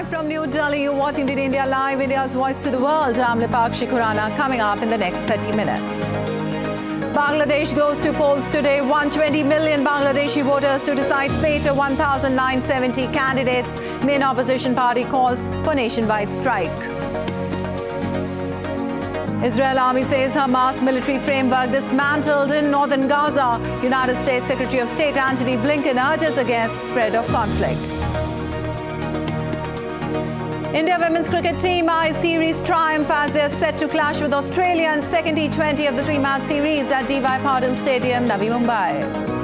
Live from New Delhi, you're watching DD India Live, India's voice to the world. I'm Lipakshi Khurana, coming up in the next 30 minutes. Bangladesh goes to polls today. 120 million Bangladeshi voters to decide fate of 1,970 candidates. Main opposition party calls for nationwide strike. Israel army says Hamas military framework dismantled in northern Gaza. United States Secretary of State Antony Blinken urges against spread of conflict. India women's cricket team eyes series triumph as they are set to clash with Australia in second T20 of the three-match series at D.Y. Patil Stadium, Navi Mumbai.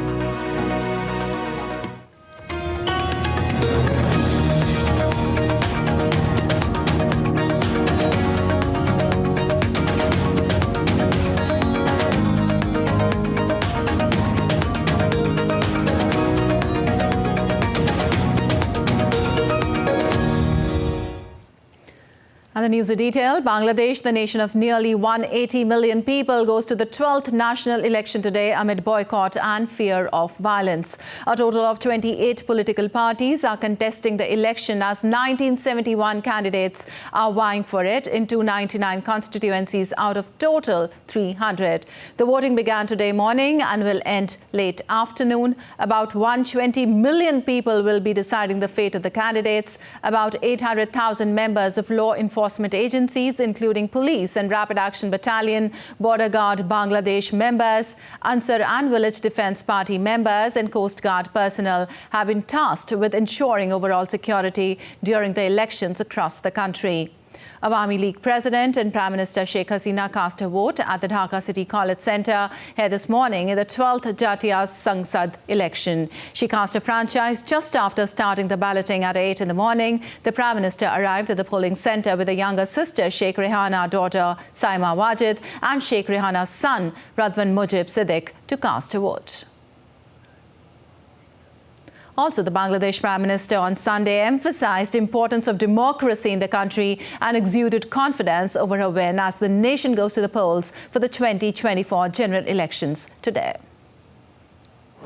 And the news in detail. Bangladesh, the nation of nearly 180 million people, goes to the 12th national election today amid boycott and fear of violence. A total of 28 political parties are contesting the election as 1971 candidates are vying for it in 299 constituencies out of total 300. The voting began today morning and will end late afternoon. About 120 million people will be deciding the fate of the candidates. About 800,000 members of law enforcement agencies, including police and Rapid Action Battalion, Border Guard Bangladesh members, Ansar and Village Defence Party members and Coast Guard personnel have been tasked with ensuring overall security during the elections across the country. Awami League President and Prime Minister Sheikh Hasina cast a vote at the Dhaka City College Centre here this morning in the 12th Jatiya Sangsad election. She cast a franchise just after starting the balloting at 8 in the morning. The Prime Minister arrived at the polling centre with a younger sister, Sheikh Rehana, daughter Saima Wajid, and Sheikh Rehana's son, Radwan Mujib Siddiq, to cast a vote. Also, the Bangladesh Prime Minister on Sunday emphasized the importance of democracy in the country and exuded confidence over her win as the nation goes to the polls for the 2024 general elections today.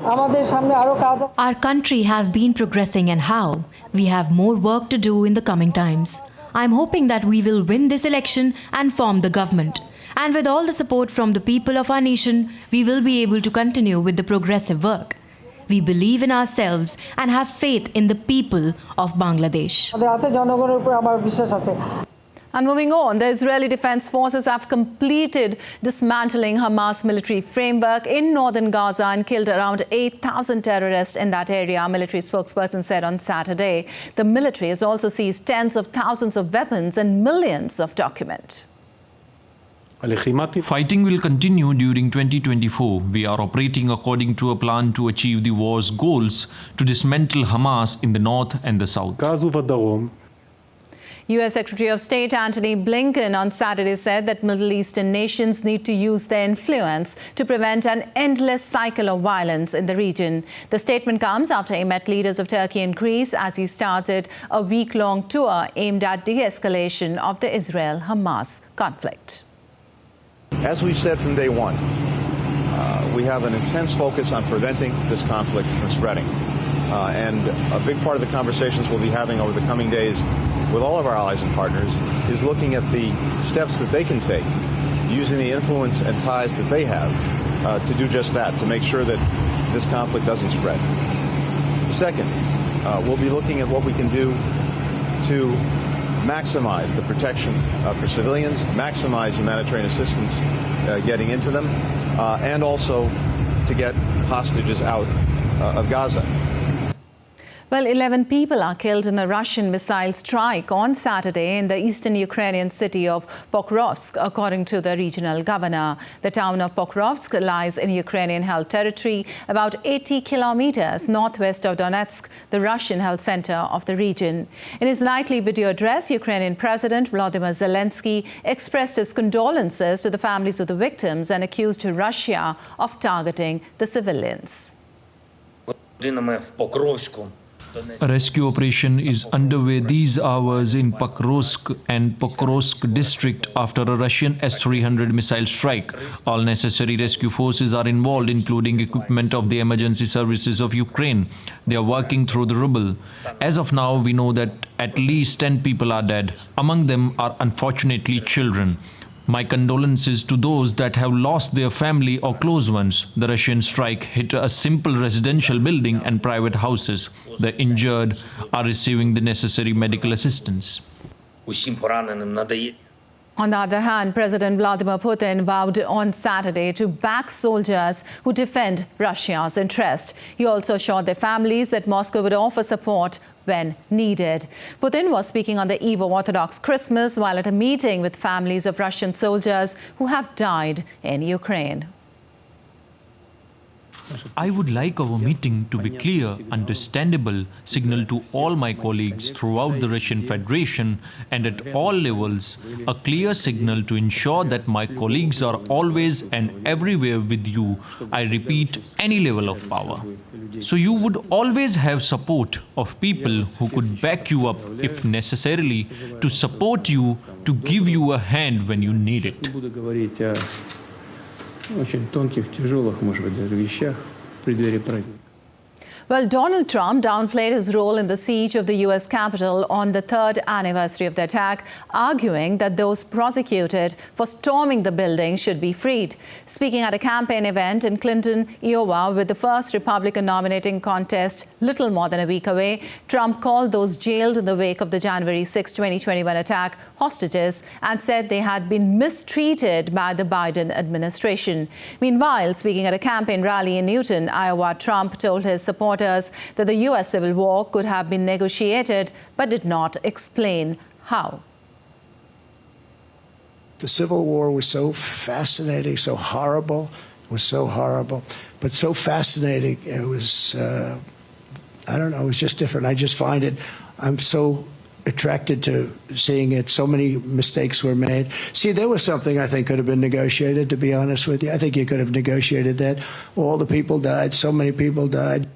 Our country has been progressing, and how? We have more work to do in the coming times. I'm hoping that we will win this election and form the government. And with all the support from the people of our nation, we will be able to continue with the progressive work. We believe in ourselves and have faith in the people of Bangladesh. And moving on, the Israeli Defense Forces have completed dismantling Hamas military framework in northern Gaza and killed around 8,000 terrorists in that area, a military spokesperson said on Saturday. The military has also seized tens of thousands of weapons and millions of documents. Fighting will continue during 2024. We are operating according to a plan to achieve the war's goals to dismantle Hamas in the north and the south. U.S. Secretary of State Antony Blinken on Saturday said that Middle Eastern nations need to use their influence to prevent an endless cycle of violence in the region. The statement comes after he met leaders of Turkey and Greece as he started a week-long tour aimed at de-escalation of the Israel-Hamas conflict. As we've said from day one, we have an intense focus on preventing this conflict from spreading. And a big part of the conversations we'll be having over the coming days with all of our allies and partners is looking at the steps that they can take, using the influence and ties that they have to do just that, to make sure that this conflict doesn't spread. Second, we'll be looking at what we can do to maximize the protection for civilians, maximize humanitarian assistance getting into them, and also to get hostages out of Gaza. Well, 11 people are killed in a Russian missile strike on Saturday in the eastern Ukrainian city of Pokrovsk, according to the regional governor. The town of Pokrovsk lies in Ukrainian-held territory, about 80 kilometers northwest of Donetsk, the Russian-held center of the region. In his nightly video address, Ukrainian President Volodymyr Zelensky expressed his condolences to the families of the victims and accused Russia of targeting the civilians. A rescue operation is underway these hours in Pokrovsk and Pokrovsk district after a Russian S-300 missile strike. All necessary rescue forces are involved, including equipment of the emergency services of Ukraine. They are working through the rubble. As of now, we know that at least 10 people are dead. Among them are unfortunately children. My condolences to those that have lost their family or close ones. The Russian strike hit a simple residential building and private houses. The injured are receiving the necessary medical assistance. On the other hand, President Vladimir Putin vowed on Saturday to back soldiers who defend Russia's interest. He also assured their families that Moscow would offer support when needed. Putin was speaking on the eve of Orthodox Christmas while at a meeting with families of Russian soldiers who have died in Ukraine. I would like our meeting to be clear, understandable, signal to all my colleagues throughout the Russian Federation and at all levels, a clear signal to ensure that my colleagues are always and everywhere with you. I repeat, any level of power. So you would always have support of people who could back you up if necessarily, to support you, to give you a hand when you need it. Очень тонких, тяжелых, может быть, даже вещах в преддверии праздника. Well, Donald Trump downplayed his role in the siege of the U.S. Capitol on the 3rd anniversary of the attack, arguing that those prosecuted for storming the building should be freed. Speaking at a campaign event in Clinton, Iowa, with the first Republican nominating contest little more than a week away, Trump called those jailed in the wake of the January 6, 2021 attack hostages and said they had been mistreated by the Biden administration. Meanwhile, speaking at a campaign rally in Newton, Iowa, Trump told his supporters that the U.S. Civil War could have been negotiated, but did not explain how. The Civil War was so fascinating, so horrible. It was so horrible, but so fascinating. It was, I don't know, it was just different. I just find it, I'm so attracted to seeing it. So many mistakes were made. See, there was something I think could have been negotiated, to be honest with you. I think you could have negotiated that. All the people died. So many people died.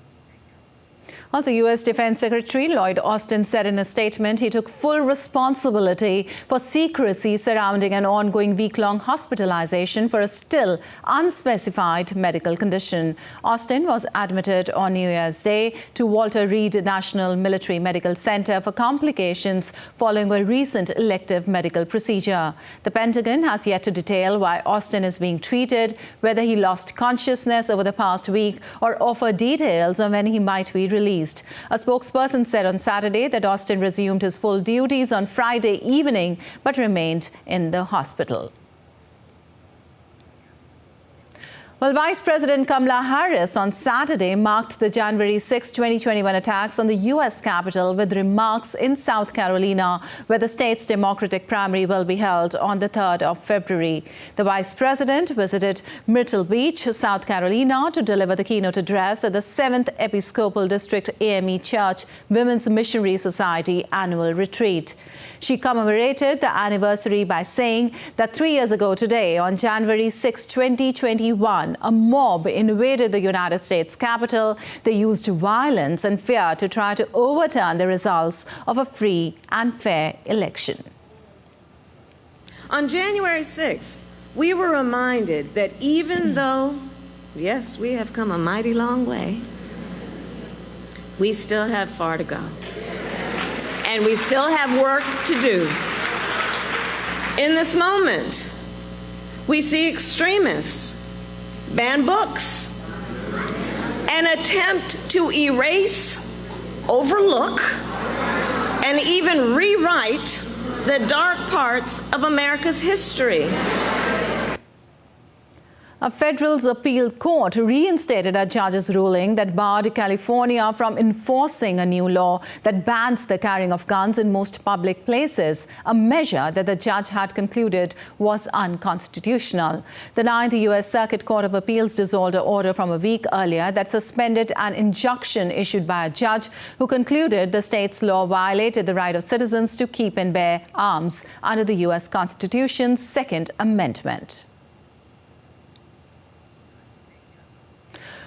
Also, U.S. Defense Secretary Lloyd Austin said in a statement he took full responsibility for secrecy surrounding an ongoing week-long hospitalization for a still unspecified medical condition. Austin was admitted on New Year's Day to Walter Reed National Military Medical Center for complications following a recent elective medical procedure. The Pentagon has yet to detail why Austin is being treated, whether he lost consciousness over the past week, or offer details on when he might be released. A spokesperson said on Saturday that Austin resumed his full duties on Friday evening but remained in the hospital. Well, Vice President Kamala Harris on Saturday marked the January 6, 2021 attacks on the U.S. Capitol with remarks in South Carolina, where the state's Democratic primary will be held on the 3rd of February. The Vice President visited Myrtle Beach, South Carolina, to deliver the keynote address at the 7th Episcopal District AME Church Women's Missionary Society annual retreat. She commemorated the anniversary by saying that 3 years ago today, on January 6, 2021, a mob invaded the United States Capitol. They used violence and fear to try to overturn the results of a free and fair election. On January 6th, we were reminded that even though, yes, we have come a mighty long way, we still have far to go. And we still have work to do. In this moment, we see extremists ban books and attempt to erase, overlook, and even rewrite the dark parts of America's history. A federal appeal court reinstated a judge's ruling that barred California from enforcing a new law that bans the carrying of guns in most public places, a measure that the judge had concluded was unconstitutional. The 9th U.S. Circuit Court of Appeals dissolved an order from a week earlier that suspended an injunction issued by a judge who concluded the state's law violated the right of citizens to keep and bear arms under the U.S. Constitution's Second Amendment.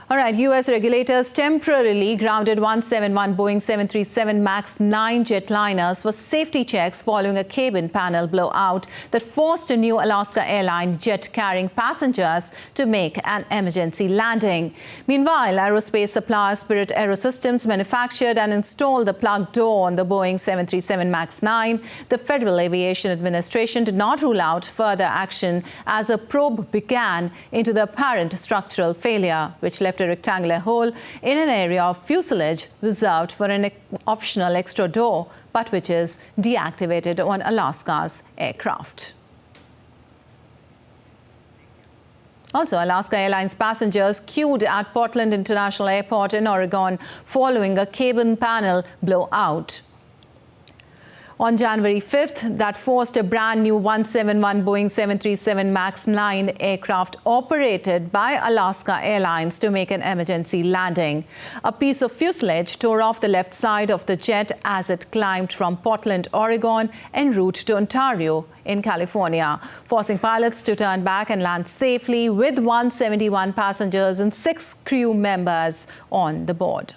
All right, U.S. regulators temporarily grounded 171 Boeing 737 MAX 9 jetliners for safety checks following a cabin panel blowout that forced a new Alaska Airlines jet carrying passengers to make an emergency landing. Meanwhile, aerospace supplier Spirit Aerosystems manufactured and installed the plug door on the Boeing 737 MAX 9. The Federal Aviation Administration did not rule out further action as a probe began into the apparent structural failure, which left a rectangular hole in an area of fuselage reserved for an optional extra door, but which is deactivated on Alaska's aircraft. Also, Alaska Airlines passengers queued at Portland International Airport in Oregon following a cabin panel blowout on January 5th that forced a brand new 171 Boeing 737 MAX 9 aircraft operated by Alaska Airlines to make an emergency landing. A piece of fuselage tore off the left side of the jet as it climbed from Portland, Oregon, en route to Ontario in California, forcing pilots to turn back and land safely with 171 passengers and 6 crew members on the board.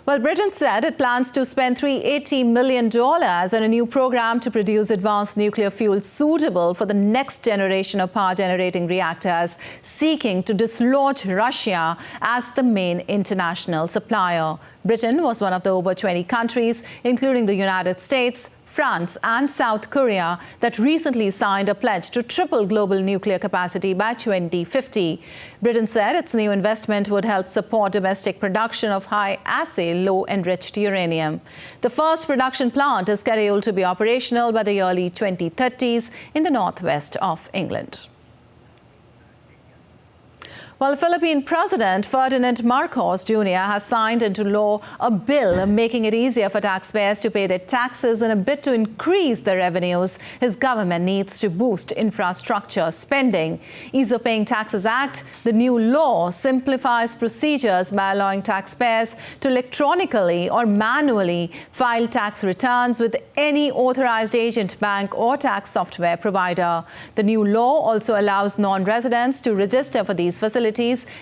Well, Britain said it plans to spend $380 million on a new program to produce advanced nuclear fuel suitable for the next generation of power-generating reactors, seeking to dislodge Russia as the main international supplier. Britain was one of the over 20 countries, including the United States, France and South Korea, that recently signed a pledge to triple global nuclear capacity by 2050. Britain said its new investment would help support domestic production of high-assay, low-enriched uranium. The first production plant is scheduled to be operational by the early 2030s in the northwest of England. Well, Philippine President Ferdinand Marcos Jr. has signed into law a bill making it easier for taxpayers to pay their taxes in a bid to increase the revenues his government needs to boost infrastructure spending. Ease of Paying Taxes Act, the new law, simplifies procedures by allowing taxpayers to electronically or manually file tax returns with any authorized agent, bank or tax software provider. The new law also allows non-residents to register for these facilities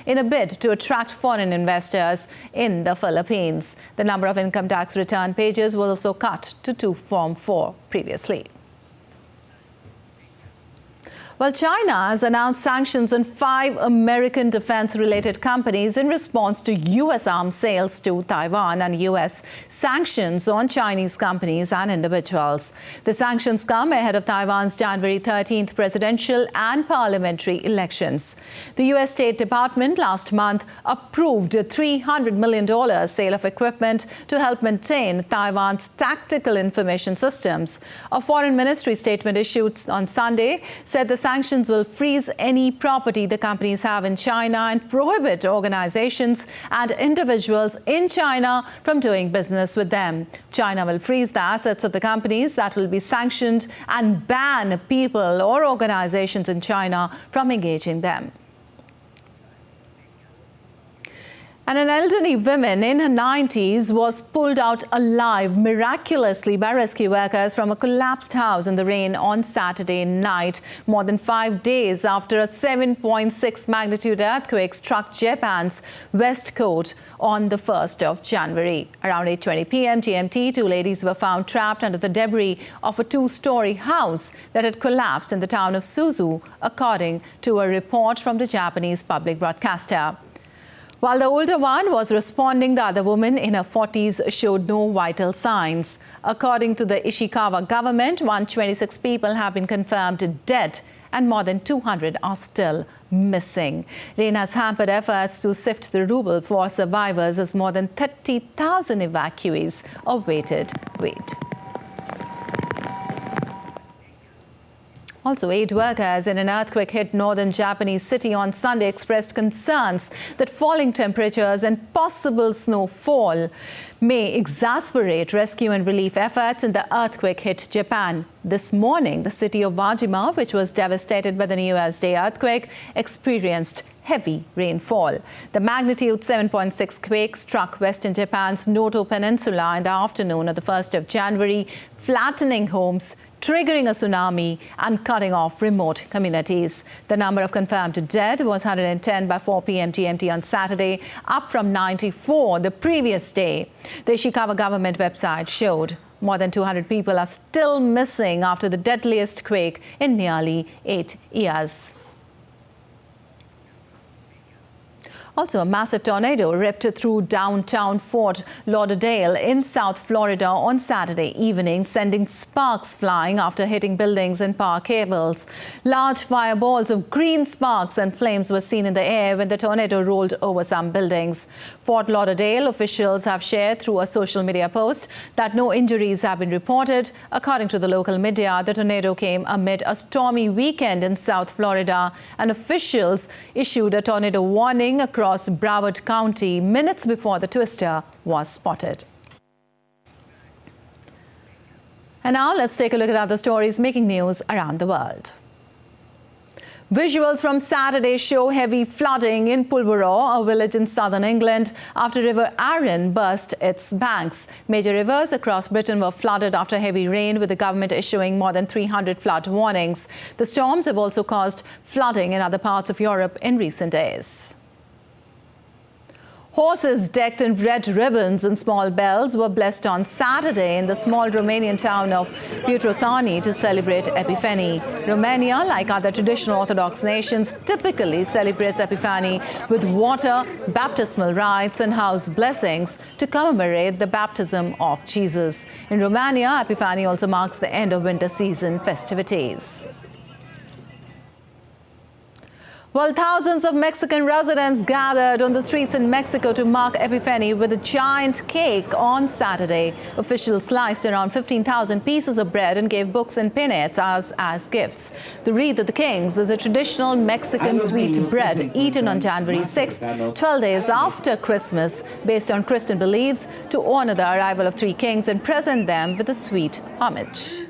in a bid to attract foreign investors in the Philippines. The number of income tax return pages was also cut to 2 from 4 previously. Well, China has announced sanctions on 5 American defense-related companies in response to U.S. arms sales to Taiwan and U.S. sanctions on Chinese companies and individuals. The sanctions come ahead of Taiwan's January 13th presidential and parliamentary elections. The U.S. State Department last month approved a $300 million sale of equipment to help maintain Taiwan's tactical information systems. A foreign ministry statement issued on Sunday said the sanctions will freeze any property the companies have in China and prohibit organizations and individuals in China from doing business with them. China will freeze the assets of the companies that will be sanctioned and ban people or organizations in China from engaging them. And an elderly woman in her 90s was pulled out alive miraculously by rescue workers from a collapsed house in the rain on Saturday night, more than 5 days after a 7.6 magnitude earthquake struck Japan's west coast on the 1st of January. Around 8:20 p.m. GMT, 2 ladies were found trapped under the debris of a 2-story house that had collapsed in the town of Suzu, according to a report from the Japanese public broadcaster. While the older one was responding, the other woman in her 40s showed no vital signs. According to the Ishikawa government, 126 people have been confirmed dead and more than 200 are still missing. Rain has hampered efforts to sift the rubble for survivors as more than 30,000 evacuees awaited wait. Also, aid workers in an earthquake-hit northern Japanese city on Sunday expressed concerns that falling temperatures and possible snowfall may exacerbate rescue and relief efforts in the earthquake-hit Japan. This morning, the city of Wajima, which was devastated by the New Year's Day earthquake, experienced heavy rainfall. The magnitude 7.6 quake struck western Japan's Noto Peninsula in the afternoon of the 1st of January, flattening homes, triggering a tsunami and cutting off remote communities. The number of confirmed dead was 110 by 4 p.m. GMT on Saturday, up from 94 the previous day. The Ishikawa government website showed more than 200 people are still missing after the deadliest quake in nearly 8 years. Also, a massive tornado ripped through downtown Fort Lauderdale in South Florida on Saturday evening, sending sparks flying after hitting buildings and power cables. Large fireballs of green sparks and flames were seen in the air when the tornado rolled over some buildings. Fort Lauderdale officials have shared through a social media post that no injuries have been reported. According to the local media, the tornado came amid a stormy weekend in South Florida, and officials issued a tornado warning across Broward County minutes before the twister was spotted. And now let's take a look at other stories making news around the world. Visuals from Saturday show heavy flooding in Pulborough, a village in southern England, after River Arun burst its banks. Major rivers across Britain were flooded after heavy rain, with the government issuing more than 300 flood warnings. The storms have also caused flooding in other parts of Europe in recent days. Horses decked in red ribbons and small bells were blessed on Saturday in the small Romanian town of Putrosani to celebrate Epiphany. Romania, like other traditional Orthodox nations, typically celebrates Epiphany with water, baptismal rites and house blessings to commemorate the baptism of Jesus. In Romania, Epiphany also marks the end of winter season festivities. Well, thousands of Mexican residents gathered on the streets in Mexico to mark Epiphany with a giant cake on Saturday. Officials sliced around 15,000 pieces of bread and gave books and peanuts as gifts. The Wreath of the Kings is a traditional Mexican sweet bread eaten on January 6th, 12 days after Christmas, based on Christian beliefs, to honor the arrival of three kings and present them with a sweet homage.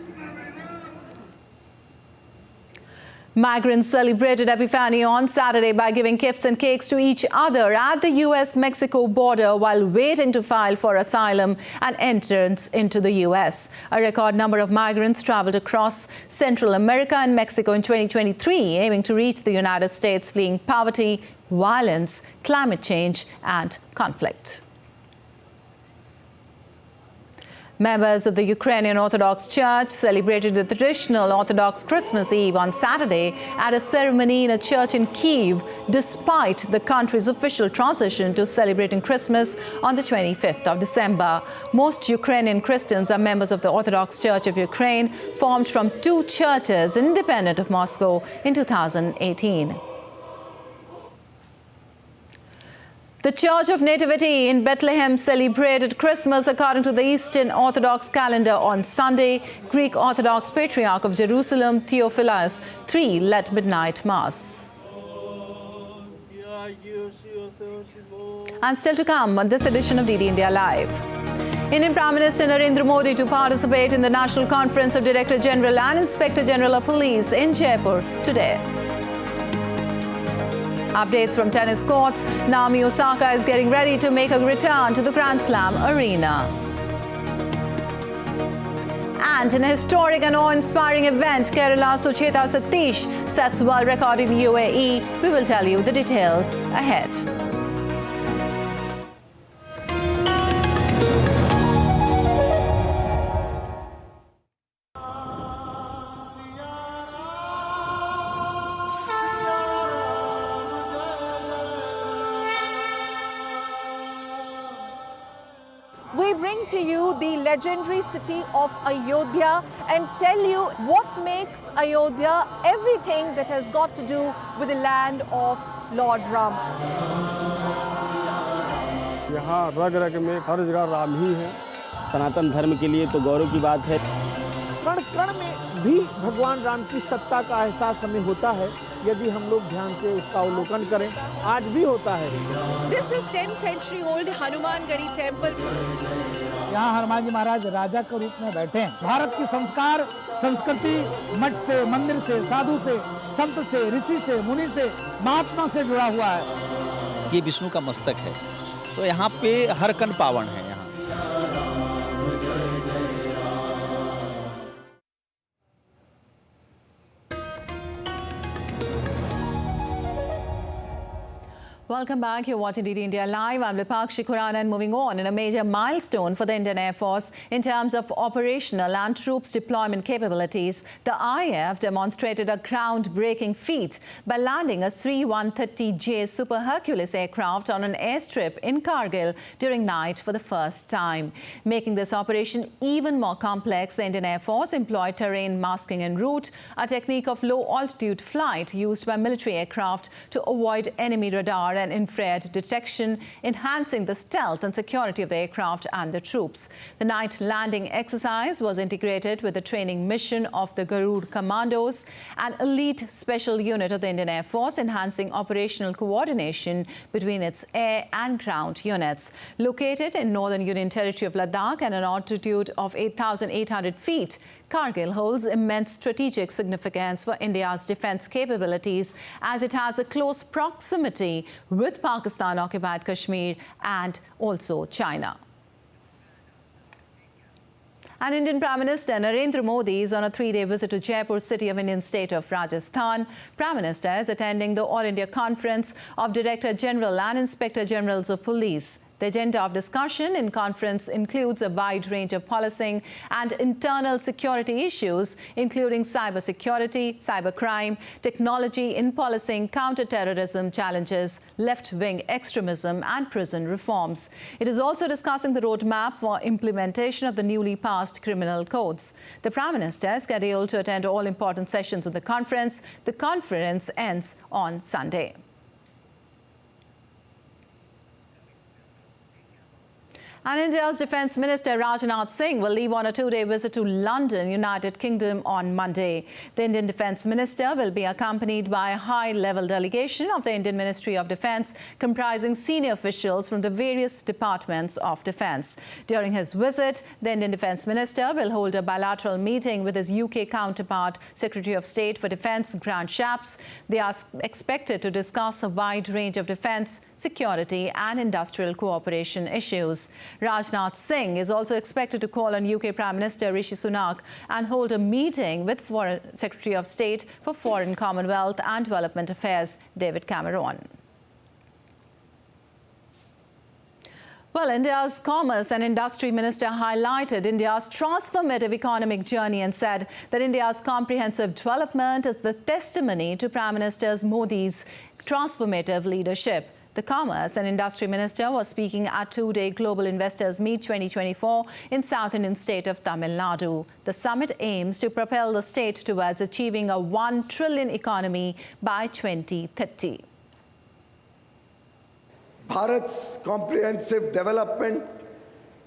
Migrants celebrated Epiphany on Saturday by giving gifts and cakes to each other at the U.S.-Mexico border while waiting to file for asylum and entrance into the U.S. A record number of migrants traveled across Central America and Mexico in 2023, aiming to reach the United States, fleeing poverty, violence, climate change, and conflict. Members of the Ukrainian Orthodox Church celebrated the traditional Orthodox Christmas Eve on Saturday at a ceremony in a church in Kyiv, despite the country's official transition to celebrating Christmas on the 25th of December. Most Ukrainian Christians are members of the Orthodox Church of Ukraine, formed from two churches independent of Moscow in 2018. The Church of Nativity in Bethlehem celebrated Christmas according to the Eastern Orthodox calendar on Sunday. Greek Orthodox Patriarch of Jerusalem, Theophilus III, led midnight mass. And still to come on this edition of DD India Live. Indian Prime Minister Narendra Modi to participate in the National Conference of Director General and Inspector General of Police in Jaipur today. Updates from tennis courts. Naomi Osaka is getting ready to make a return to the Grand Slam arena. And in a historic and awe-inspiring event, Kerala's Sucheta Satish sets world record in UAE. We will tell you the details ahead. We bring to you the legendary city of Ayodhya and tell you what makes Ayodhya everything that has got to do with the land of Lord Ram. यहाँ रग रग में हर जगह राम ही है। सनातन धर्म के लिए तो गौरव की बात है। कण कण में भी भगवान राम की सत्ता का एहसास हमें होता है यदि हम लोग ध्यान से उसका अवलोकन करें। आज भी होता है। This is 10th century old Hanumangadi temple. यहाँ हनुमान जी महाराज राजा के रूप में बैठे हैं। भारत की संस्कार, संस्कृति, मठ से, मंदिर से, साधु से संत से, ऋषि से, मुनि से, महात्मा से जुड़ा हुआ है। ये विष्णु का मस्तक है, तो यहाँ पे हर कण पावन है। यहाँ Welcome back. You're watching DD India Live. I'm Vipakshi Khurana, and moving on in a major milestone for the Indian Air Force in terms of operational and troops deployment capabilities. The IAF demonstrated a groundbreaking feat by landing a C-130J Super Hercules aircraft on an airstrip in Kargil during night for the first time. Making this operation even more complex, the Indian Air Force employed terrain masking en route, a technique of low-altitude flight used by military aircraft to avoid enemy radar and infrared detection, enhancing the stealth and security of the aircraft and the troops. The night landing exercise was integrated with the training mission of the Garud Commandos, an elite special unit of the Indian Air Force, enhancing operational coordination between its air and ground units. Located in northern Union Territory of Ladakh at an altitude of 8,800 feet, Kargil holds immense strategic significance for India's defense capabilities, as it has a close proximity with Pakistan-occupied Kashmir and also China. And Indian Prime Minister Narendra Modi is on a 3-day visit to Jaipur, city of Indian state of Rajasthan. Prime Minister is attending the All India Conference of Director General and Inspector Generals of Police. The agenda of discussion in conference includes a wide range of policing and internal security issues, including cyber security, cybercrime, technology in policing, counter-terrorism challenges, left-wing extremism and prison reforms. It is also discussing the roadmap for implementation of the newly passed criminal codes. The Prime Minister is scheduled to attend all important sessions of the conference. The conference ends on Sunday. And India's Defence Minister Rajat Singh will leave on a 2-day visit to London, United Kingdom on Monday. The Indian Defence Minister will be accompanied by a high-level delegation of the Indian Ministry of Defence, comprising senior officials from the various departments of defence. During his visit, the Indian Defence Minister will hold a bilateral meeting with his UK counterpart, Secretary of State for Defence, Grant Shapps. They are expected to discuss a wide range of defence, security and industrial cooperation issues. Rajat Singh is also expected to call on UK Prime Minister Rishi Sunak and hold a meeting with Secretary of State for Foreign, Commonwealth and Development Affairs, David Cameron. Well, India's Commerce and Industry Minister highlighted India's transformative economic journey and said that India's comprehensive development is the testimony to Prime Minister Modi's transformative leadership. The Commerce and Industry Minister was speaking at 2-day Global Investors Meet 2024 in South Indian state of Tamil Nadu. The summit aims to propel the state towards achieving a 1 trillion economy by 2030. Bharat's comprehensive development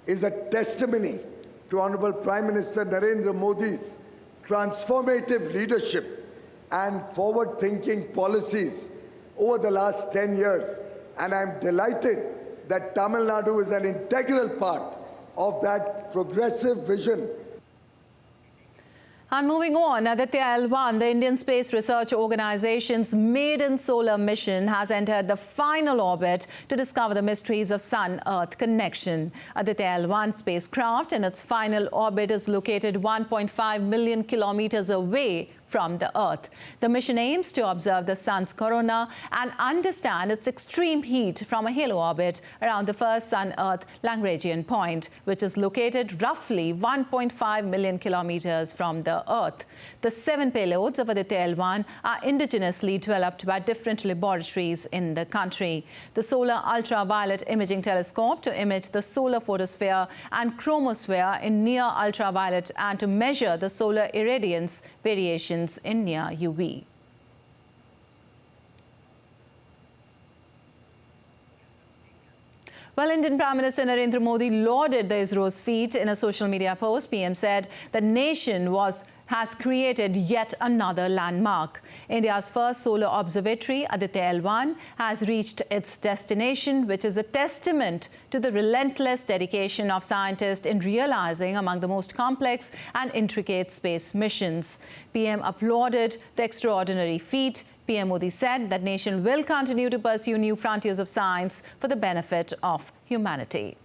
is a testimony to Honorable Prime Minister Narendra Modi's transformative leadership and forward-thinking policies over the last 10 years. And I'm delighted that Tamil Nadu is an integral part of that progressive vision. And moving on, Aditya L1, the Indian Space Research Organization's maiden solar mission, has entered the final orbit to discover the mysteries of Sun-Earth connection. Aditya L1 spacecraft in its final orbit is located 1.5 million kilometers away from the Earth. The mission aims to observe the Sun's corona and understand its extreme heat from a halo orbit around the first Sun-Earth Lagrangian point, which is located roughly 1.5 million kilometers from the Earth. The 7 payloads of Aditya L1 are indigenously developed by different laboratories in the country. The Solar Ultraviolet Imaging Telescope to image the solar photosphere and chromosphere in near ultraviolet and to measure the solar irradiance variations in near UV. Well, Indian Prime Minister Narendra Modi lauded the ISRO's feat. In a social media post, PM said the nation has created yet another landmark. India's first solar observatory, Aditya L1, has reached its destination, which is a testament to the relentless dedication of scientists in realizing among the most complex and intricate space missions. PM applauded the extraordinary feat. PM Modi said that nation will continue to pursue new frontiers of science for the benefit of humanity.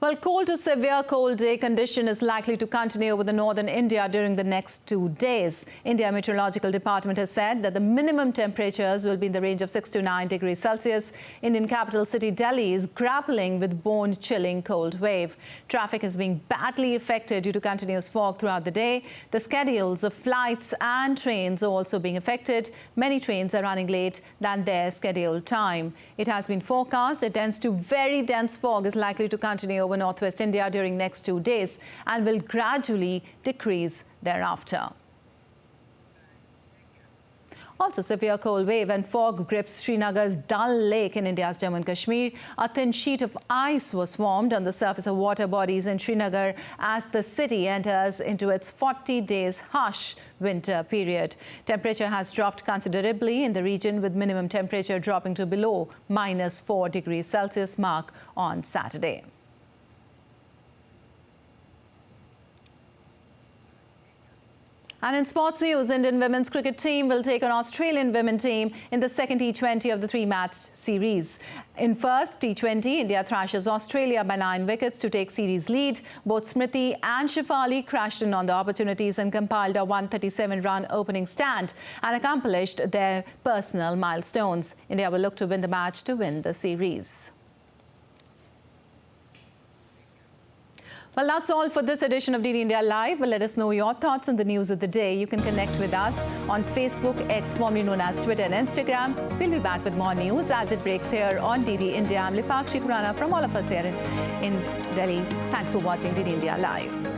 Well, cold to severe cold day condition is likely to continue over the northern India during the next 2 days. India Meteorological Department has said that the minimum temperatures will be in the range of 6 to 9 degrees Celsius. Indian capital city Delhi is grappling with bone-chilling cold wave. Traffic is being badly affected due to continuous fog throughout the day. The schedules of flights and trains are also being affected. Many trains are running late than their scheduled time. It has been forecast that dense to very dense fog is likely to continue over northwest India during next 2 days and will gradually decrease thereafter. Also, severe cold wave and fog grips Srinagar's Dal Lake in India's Jammu and Kashmir. A thin sheet of ice was formed on the surface of water bodies in Srinagar as the city enters into its 40 days harsh winter period. Temperature has dropped considerably in the region, with minimum temperature dropping to below -4 degrees Celsius mark on Saturday. And in sports news, Indian women's cricket team will take on Australian women team in the second T20 of the 3-match series. In first T20, India thrashes Australia by 9 wickets to take series lead. Both Smriti and Shefali crashed in on the opportunities and compiled a 137-run opening stand and accomplished their personal milestones. India will look to win the match to win the series. Well, that's all for this edition of DD India Live. But let us know your thoughts on the news of the day. You can connect with us on Facebook, X, formerly known as Twitter and Instagram. We'll be back with more news as it breaks here on DD India. I'm Lipakshi Khurana from all of us here in Delhi. Thanks for watching DD India Live.